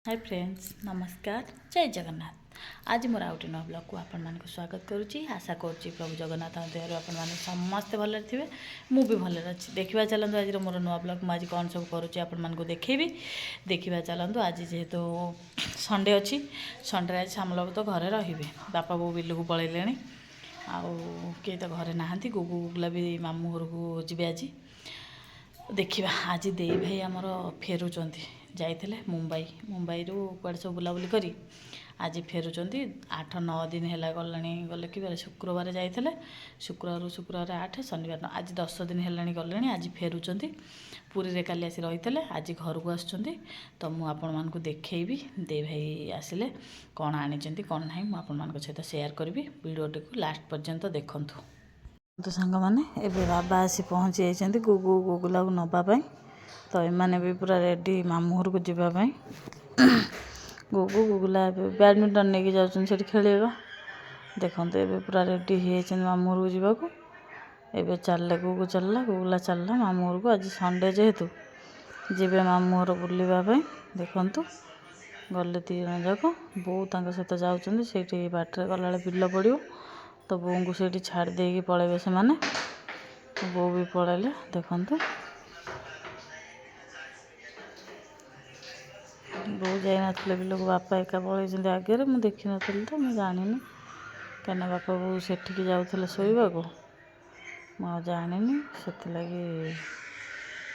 Hi friends नमस्कार जय जगन्नाथ। आज मोर आउट नुआ ब्लॉग को आपण मानक स्वागत करुच्ची। आशा करुच्ची प्रभु जगन्नाथ देहर आपण मैंने समस्ते भले थे मु भी भले अच्छी। देखा चलतु आज मोर नुआ ब्लॉग मुझे कौन सब करुच्ची आपण मानक देखेबी। देखा चलतु आज जेहेतु संडे अच्छी संडे आज सामल तो घरे रे बापा बो बिल को पलैले आए तो घरे नहांती गुगु गुगुला भी मामू घर को जी आज। देखा आज दे भाई आमर फेरुंच जाइए मुंबई मुंबई रू कड़े सब बुलाबुली करी आज फेरुंच 8-9 दिन है गले कि शुक्रवार जाइए शुक्रवार 8 शनिवार 9 आज 10 दिन है गले आज फेरुंच पुरी रे काली आसी रही आज घर को आसुँच तो मुझे आपण मानक देखी दे भाई आसिले कौन आनी कौन ना मुझे सहित सेयार करी वीडियोटी को लास्ट पर्यंत देखूँ। तो सांग मैंने एबे बाबा आसी पहुँची जाइए गुगु गुगुला को नापी तो एमाने भी पूरा रेडी मामू घर को जीवाई गुगु गुगुला बैडमिंटन नहीं जाऊँ खेलवा देखते ए पूरा रेडी हो मामू घर को जीवाक एबे चलले गुगु चलला गुगुला चलला मामू घर को आज संडे जेहेतु जीवे मामू घर बुलवाई देखु गले 3 जन जाक बो सहित जाऊँ से बाटर गला बिल पड़ो तो बों को सीठी छाड़ देकी पलैबे से माने बो भी पलैले देखु बो जाइए बिल को बापा एका पलैं आगे मुझे देखी नी तो मुझे जानी कहीं बापा बो सेठिकी जाऊे शोवा को मुझे जानी से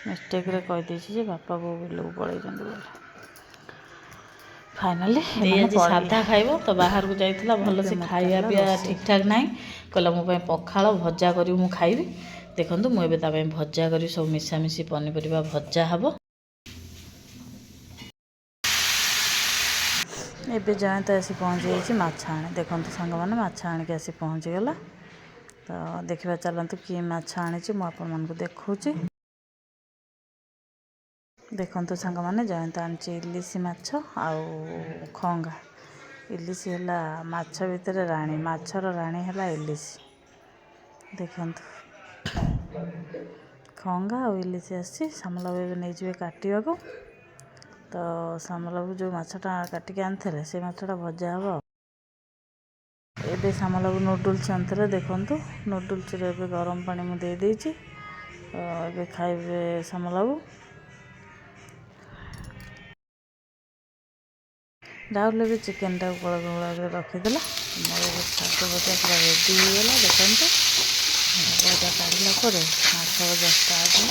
मिस्टेक रे कहीदे बापा बो बिल को पलैं फाइनाली आज साधा खाइब तो बाहर को जाइए भल से खाया पिया ठीक ठाक ना कहला मो पखाल भजा करी मु खाइबी देखूँ मुझे भजा करी सब मिशामिशी पनीपरिया भजा हम एबे जयंत आसी पहुँची जाइए माछ आने देखो सांग मैंने माछ आणिक आसी पहुँचीगला तो देखा चलतु कि माछ आनी मुझे देखा देखु सांग मैंने जयंत आनी इलिश माछ आउ खंगा इलिश है माछ भितर राणी माछर राणी है इलिश देखु खंगा और इलिश आसी सामलाबू नहीं काटा को तो सामलाबू जो माछटा काटिक आनी से माछटा भजा हम एबे सामलाबू नूडल्स आनी देखु नूडल्स गरम पानी मुझे देदेची एबे खाइबे सामलाबू राहुल भी चिकेन टाक बड़ा रखीदेला मोर शाग भजा पूरा रेडी होगा देखते भजा काढ़ला माछ भजा स्टार्ट है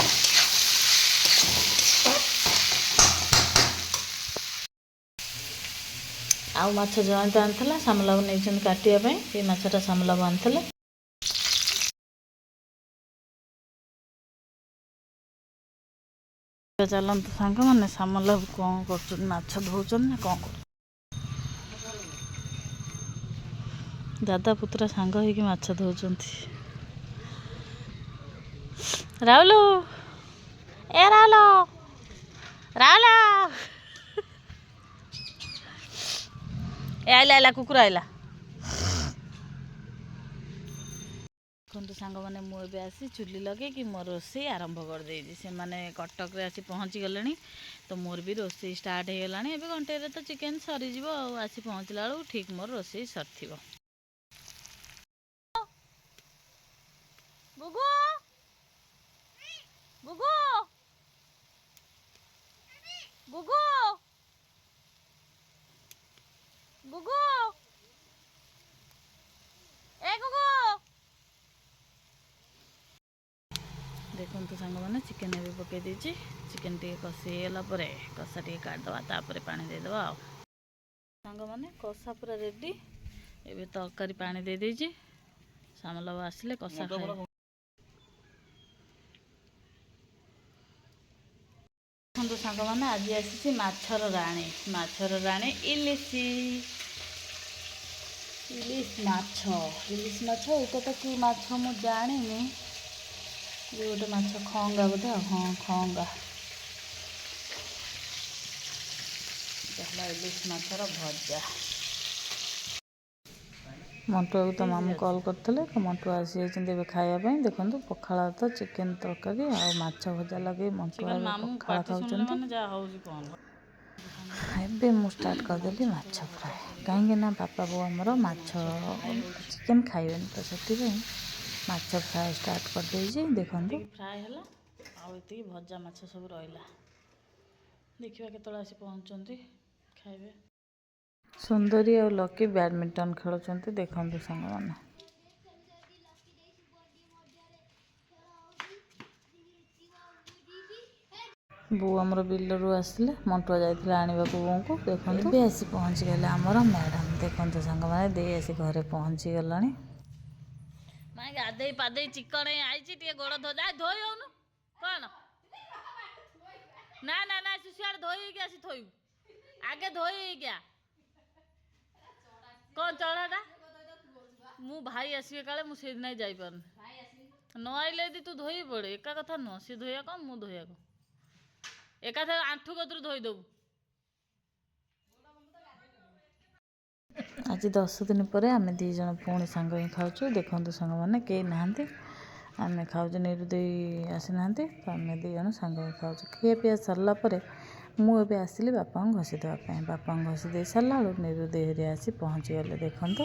आउ माछ जयंत आनी सामलाबू नहीं काटापी ये माछटा सामलाबू आनी चलते सांग मैंने सामलाबू कौन कर माछ धोचन ना कौन कर दादा पुतरा सांग होगी माछ धोचन राहुल ए राहुल राहुल ए आइला आइला कुकुर आइला देखो सांग मैंने मुझे आसी चुली लगे मो रोसे आरंभ कर देजी से माने कटक रे आसी पहुँची गले तो मोर भी रोसे स्टार्ट हो गला एवं घंटे तो चिकेन सरीज आसी पहुँचला बेलू ठीक मोर रोसे सरी गुगु गुगु गुगु गुगु ए गुगु देखो सांग मैंने चिकेन भी पकई देची चिकेन टे कषीगला कषा टे काटदवा तापर पानी देदवा आ सांग मैंने कषा पूरा रेडी एबे तरकारी पानी दे देची सामलाबू आसिले कषा खाए देखो सांग मैंने आज आसी माछर राणी इलिश इलिश माछ एक तो कि माछ मु जानी ये गोटे माछ खंगा बोधे हाँ खंगा इलिश माछर भजा मंटुआ को तो मामू कॉल करते तो मंटुआ आसी जाइए खायापी देखो पखाला तो चिकेन तरकारी आ माछ भजा लगे मंटुआ पखाला खाऊँ ଏବେ ମୁଁ ଷ୍ଟାର୍ଟ କରିଦେଲି ମାଛ ଫ୍ରାଏ, କାହିଁକି ନା ବାପା ବୋଉ ଆମର ମାଛ ଚିକେନ୍ ଖାଇବେନି, ତ ସେଥିପାଇଁ ମାଛ ଫ୍ରାଏ ଷ୍ଟାର୍ଟ କରିଦେଇଛି। ଦେଖନ୍ତୁ ଫ୍ରାଏ ହେଲା, ଆଉ ଏତିକି ଭଜା ମାଛ ସବୁ ରହିଲା। ଦେଖିବା କେତେବେଳେ ଆସି ପହଞ୍ଚୁଛନ୍ତି ଖାଇବେ। ସୁନ୍ଦରୀ ଆଉ ଲକି ବ୍ୟାଡ଼ମିଣ୍ଟନ ଖେଳୁଛନ୍ତି, ଦେଖନ୍ତୁ ସାଙ୍ଗମାନେ। ବୋଉ ଆମର ବିଲରୁ ଆସିଲେ, ମଣ୍ଟୁଆ ଯାଇଥିଲେ ଆଣିବାକୁ ବୋଉଙ୍କୁ। ଦେଖନ୍ତୁ ଏବେ ଆସି ପହଞ୍ଚିଗଲେ ଆମର ମ୍ୟାଡ଼ାମ୍। ଦେଖନ୍ତୁ ସାଙ୍ଗମାନେ, ଦେଇ ଆସି ଘରେ ପହଞ୍ଚିଗଲାଣି। ମାଇଁ ଗାଧେଇ ପାଧେଇ ଚିକଣ ଆଇଛି, ଟିକେ ଗୋଡ଼ ଧୋଇ ହଉନୁ କ'ଣ? ନା ନା ନା, ସିଆଡ଼େ ଧୋଇ ହେଇକି ଆସି ଥୋଇବୁ, ଆଗେ ଧୋଇ ହେଇକି ଆ। କ'ଣ ଚଢ଼ାଟା? ମୁଁ ଭାଇ ଆସିବେ କାଳେ, ମୁଁ ସେଇଦିନ ଯାଇପାରୁନି। ନ ଆଇଲେ ଯଦି ତୁ ଧୋଇ ପଡ଼େ, ଏକା କଥା ନୁହଁ। ସିଏ ଧୋଇବା କ'ଣ, ମୁଁ ଧୋଇବା କ'ଣ, ଏକାଥରେ ଆଣ୍ଠୁ କତରୁ ଧୋଇଦେବୁ। ଆଜି 10 ଦିନ ପରେ ଆମେ 2 ଜଣ ପୁଣି ସାଙ୍ଗ ହିଁ ଖାଉଛୁ। ଦେଖନ୍ତୁ ସାଙ୍ଗମାନେ, କେହି ନାହାନ୍ତି, ଆମେ ଖାଉଛୁ। ନିରୁ ଦେଇ ଆସିନାହାନ୍ତି, ତ ଆମେ 2 ଜଣ ସାଙ୍ଗ ହିଁ ଖାଉଛୁ। ଖିଆ ପିଆ ସରିଲା ପରେ ମୁଁ ଏବେ ଆସିଲି ବାପାଙ୍କୁ ଘଷି ଦେବା ପାଇଁ। ବାପାଙ୍କୁ ଘଷି ଦେଇ ସାରିଲା ବେଳକୁ ନିରୁ ଦେଇ ହେରିକା ଆସି ପହଞ୍ଚିଗଲେ। ଦେଖନ୍ତୁ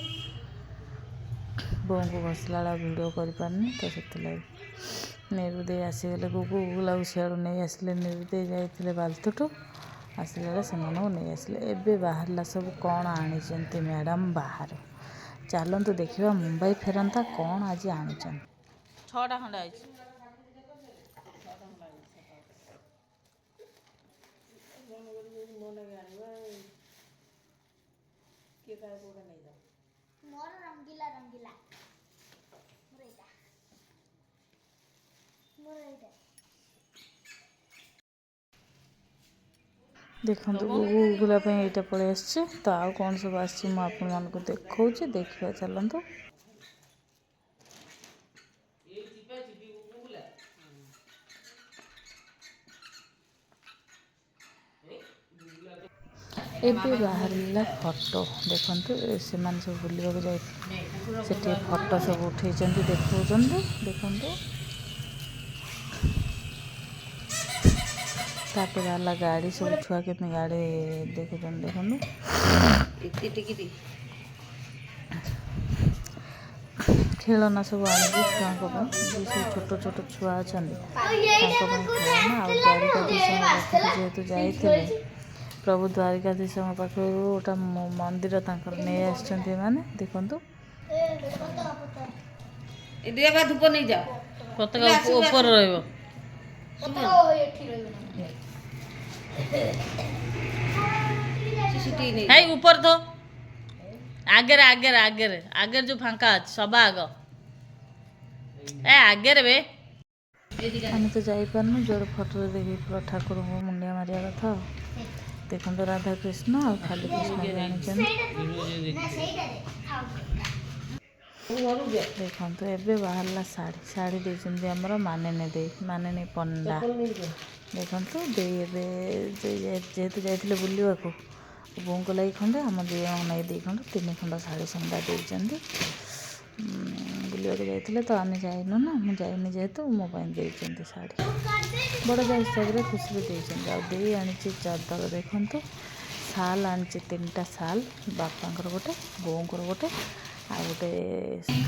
ବୋଉଙ୍କୁ ଘଷିଲା ବେଳେ ଭିଡ଼ିଓ କରିପାରୁନି, ତ ସେଥିଲାଗି ନିରୁ ଦେଇ ଆସିଗଲେ। ଗୁଗୁଲାକୁ ସିଆଡ଼ୁ ନେଇ ଆସିଲେ। ନିରୁ ଦେଇ ଯାଇଥିଲେ ବାଲତୁଠୁ, ଆସିଲା ବେଳେ ସେମାନଙ୍କୁ ନେଇ ଆସିଲେ। ଏବେ ବାହାରିଲା ସବୁ କ'ଣ ଆଣିଛନ୍ତି ମ୍ୟାଡ଼ାମ୍ ବାହାରୁ। ଚାଲନ୍ତୁ ଦେଖିବା ମୁମ୍ବାଇ ଫେରନ୍ତା କ'ଣ ଆଜି ଆଣିଛନ୍ତି। 6ଟା ଖଣ୍ଡେ ଆଇଛି। ଦେଖନ୍ତୁ ଗୁଗୁଲା ପାଇଁ ଏଇଟା ପଳେଇ ଆସିଛି। ତ ଆଉ କ'ଣ ସବୁ ଆସିଛି ମୁଁ ଆପଣମାନଙ୍କୁ ଦେଖାଉଛି, ଦେଖିବା ଚାଲନ୍ତୁ। ଏବେ ବାହାରିଲା ଫଟୋ। ଦେଖନ୍ତୁ ସେମାନେ ସବୁ ବୁଲିବାକୁ ଯାଇଥିଲେ, ସେଠି ଫଟୋ ସବୁ ଉଠେଇଛନ୍ତି, ଦେଖାଉଛନ୍ତି। ଦେଖନ୍ତୁ ତାପରେ ବାହାରିଲା ଗାଡ଼ି, ସବୁ ଛୁଆ କେମିତି ଗାଡ଼ି ଦେଖୁଛନ୍ତି। ଦେଖନ୍ତୁ ଖେଳନା ସବୁ ଆଣିଛି ଛୁଆଙ୍କ ପାଇଁ। ଯିଏ ସବୁ ଛୋଟ ଛୋଟ ଛୁଆ ଅଛନ୍ତି ତାଙ୍କ ପାଇଁ ଖେଳନା। ଆଉ ଦ୍ୱାରିକାଧୀଶଙ୍କ ପାଖକୁ ଯେହେତୁ ଯାଇଥିଲେ, ପ୍ରଭୁ ଦ୍ୱାରିକାଧୀଶଙ୍କ ପାଖରୁ ଗୋଟେ ମନ୍ଦିର ତାଙ୍କର ନେଇ ଆସିଛନ୍ତି ଏମାନେ। ଦେଖନ୍ତୁ ପତାକା ଉପରେ ରହିବ, ହେଇ ଉପରେ ଥୋ, ଆଗରେ ଆଗରେ ଆଗରେ ଆଗରେ ଯେଉଁ ଫାଙ୍କା ଅଛି ସବା ଆଗ, ଆଗରେ ବେ। ଆମେ ତ ଯାଇପାରୁନୁ, ଯୋଉଠି ଫଟୋରେ ଦେଖି ପୁରା ଠାକୁରଙ୍କୁ ମୁଣ୍ଡିଆ ମାରିବା କଥା ଆଉ। ଦେଖନ୍ତୁ ରାଧାକୃଷ୍ଣ ଆଉ ଖାଲି କୃଷ୍ଣ ବି ଆଣିଛନ୍ତି। ଦେଖନ୍ତୁ ଏବେ ବାହାରିଲା ଶାଢ଼ୀ ଦେଇଛନ୍ତି ଆମର ମାନିନୀ ପଣ୍ଡା। ଦେଖନ୍ତୁ ଦେଇ ଏବେ ଯେହେତୁ ଯାଇଥିଲେ ବୁଲିବାକୁ, ବୋଉଙ୍କ ଲାଗି ଖଣ୍ଡେ, ଆମ 2 ଜଣଙ୍କ ଲାଗି 2 ଖଣ୍ଡ, 3 ଖଣ୍ଡ ଶାଢ଼ୀ ସମୁଦା ଦେଇଛନ୍ତି। ବୁଲିବାକୁ ଯାଇଥିଲେ ତ ଆମେ ଯାଇନୁ ନା, ମୁଁ ଯାଇନି ଯେହେତୁ ମୋ ପାଇଁ ଦେଇଛନ୍ତି ଶାଢ଼ୀ। ବଡ଼ ଯା ହିସାବରେ ଖୁସିରେ ଦେଇଛନ୍ତି। ଆଉ ଦେଇ ଆଣିଛି ଚାଦର। ଦେଖନ୍ତୁ ଶାଲ୍ ଆଣିଛି 3ଟା ଶାଲ୍, ବାପାଙ୍କର ଗୋଟେ, ବୋଉଙ୍କର ଗୋଟେ, ଆଉ ଗୋଟେ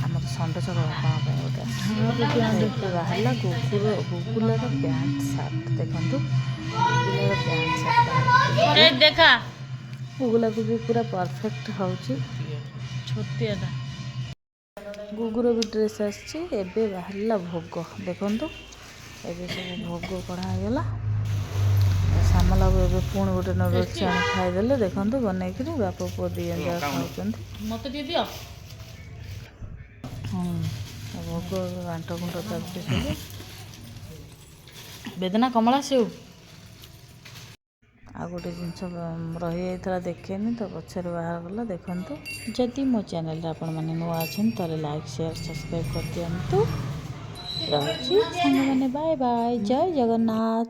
ଆମର ଷଣ୍ଢଚକ ବାପାଙ୍କ ପାଇଁ ଗୋଟେ। ଏବେ ବାହାରିଲା ଗୁଗୁଲାର ପ୍ୟାଣ୍ଟ ସାର୍ଟ। ଦେଖନ୍ତୁ ଗୁଗୁଲାର ପ୍ୟାଣ୍ଟ ସାର୍ଟ ଦେଖା, ଗୁଗୁଲାକୁ ବି ପୁରା ପରଫେକ୍ଟ ହେଉଛି। ଛୋଟିଆଟା ଗୁଗୁର ବି ଡ୍ରେସ୍ ଆସିଛି। ଏବେ ବାହାରିଲା ଭୋଗ। ଦେଖନ୍ତୁ ଏବେ ସବୁ ଭୋଗ କଢ଼ା ହେଇଗଲା। ସାମଲାକୁ ଏବେ ପୁଣି ଗୋଟେ ନୁଡଲ୍ସ ଆଣି ଖାଇଦେଲେ। ଦେଖନ୍ତୁ ବନେଇକିରି ବାପ ପୁଅ 2 ଜଣ ଯାକ ଖାଉଛନ୍ତି। ମୋତେ ଟିକେ ଦିଅ। ଭୋଗ ଘାଣ୍ଟ ଘୁଣ୍ଟ ଚାଲିଛି ସବୁ। ବେଦନା କମଳା ସେଉ। ଆଉ ଗୋଟେ ଜିନିଷ ରହିଯାଇଥିଲା ଦେଖେନି, ତ ପଛରେ ବାହାରଗଲା। ଦେଖନ୍ତୁ, ଯଦି ମୋ ଚ୍ୟାନେଲରେ ଆପଣମାନେ ନୂଆ ଅଛନ୍ତି ତାହେଲେ ଲାଇକ୍ ସେୟାର ସବସ୍କ୍ରାଇବ୍ କରିଦିଅନ୍ତୁ। ରହୁଛି ସାଙ୍ଗମାନେ, ବାଏ ବାଏ, ଜୟ ଜଗନ୍ନାଥ।